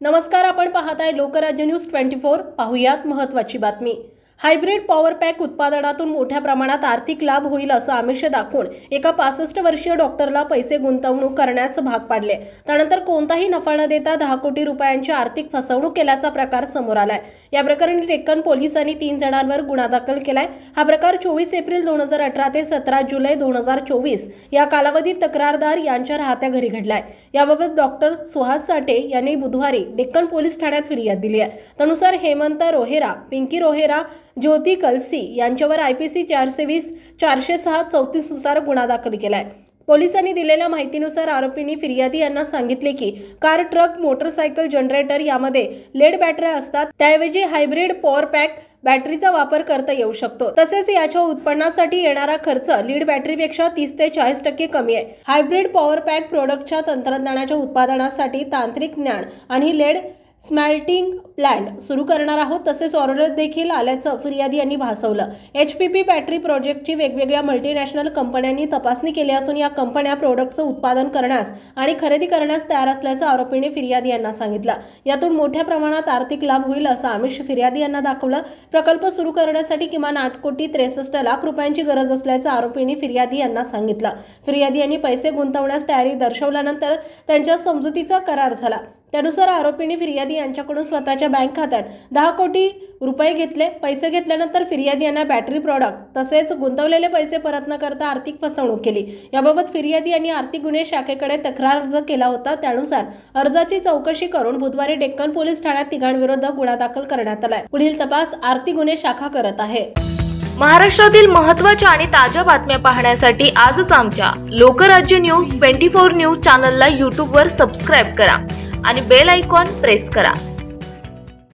नमस्कार, आपण पाहताय लोकराज्य न्यूज 24। पाहुयात महत्त्वाची बातमी। हायब्रिड पॉवर पॅक उत्पादनातून मोठ्या प्रमाणात आर्थिक लाभ होईल असं आमिष दाखवून एका 65 वर्षीय डॉक्टरला पैसे गुंतवणूक करण्यास भाग पाडले। त्यानंतर कोणताही नफा न देता 10 कोटी रुपयांची आर्थिक फसवणूक केल्याचा प्रकार समोर आलाय। या प्रकरणी डेक्कन पोलिसांनी 3 जणांवर गुन्हा दाखल केलाय। हा प्रकार 24 एप्रिल 2018 ते 17 जुलै 2024 या कालावधीत तक्रारदार यांच्या राहत्या घरी घडलाय। याबाबत डॉक्टर सुहास साठे यांनी बुधवारी डेक्कन पोलीस ठाण्यात फिर्याद दिली आहे। त्यानुसार हेमंत रोहेरा, पिंकी रोहेरा, ज्योती कलसी यांच्यावर IPC 420, 406, 34 नुसार गुन्हा दाखल केलाय। पोलिसांनी दिलेल्या माहितीनुसार आरोपींनी फिर्यादी यांना सांगितले की कार, ट्रक, मोटरसायकल, जनरेटर यामध्ये लेड बॅटऱ्या असतात, त्याऐवजी हायब्रिड पॉवर पॅक बॅटरीचा वापर करता येऊ शकतो। तसेच याच्या उत्पन्नासाठी येणारा खर्च लीड बॅटरीपेक्षा 30 ते 40% कमी आहे। हायब्रिड पॉवर पॅक प्रोडक्टच्या तंत्रज्ञानाच्या उत्पादनासाठी तांत्रिक ज्ञान आणि लेड स्मेल्टिंग प्लांट सुरू करणार आहोत। तसेच ऑर्डर देखील आल्याचं फिर्यादी यांनी भासवलं। HPP बॅटरी प्रोजेक्टची वेगवेगळ्या मल्टीनॅशनल कंपन्यांनी तपासणी केली असून या कंपन्या प्रोडक्टचं उत्पादन करण्यास आणि खरेदी करण्यास तयार असल्याचं आरोपीने फिर्यादी यांना सांगितलं। यातून मोठ्या प्रमाणात आर्थिक लाभ होईल असं आमिष फिर्यादी यांना दाखवलं। प्रकल्प सुरू करण्यासाठी किमान 8,63,00,000 रुपयांची गरज असल्याचं आरोपीने फिर्यादी यांना सांगितलं। फिर्यादी यांनी पैसे गुंतवण्यास तयारी दर्शवल्यानंतर त्यांच्या समजुतीचा करार झाला। त्यानुसार आरोपींनी फिर्यादी यांच्याकडून स्वतःच्या बँक खात्यात 10 कोटी रुपये घेतले। पैसे घेतल्यानंतर फिर्यादी यांना बॅटरी प्रोडक्ट तसेच गुंतवलेले पैसे परत न करता आर्थिक फसवणूक केली। याबाबत फिर्यादी यांनी आर्थिक गुन्हे शाखेकडे तक्रार अर्ज केला होता। त्यानुसार अर्जाची चौकशी करून बुधवारी डेक्कन पोलीस ठाण्यात तिघांविरुद्ध गुन्हा दाखल करण्यात आलाय। पुढील तपास आर्थिक गुन्हे शाखा करत आहे। महाराष्ट्रातील महत्त्वाच्या आणि ताज्या बातम्या पाहण्यासाठी आजच आमच्या लोकराज्य न्यूज 24 न्यूज चॅनलला YouTube वर सबस्क्राइब करा आणि बेल आयकॉन प्रेस करा।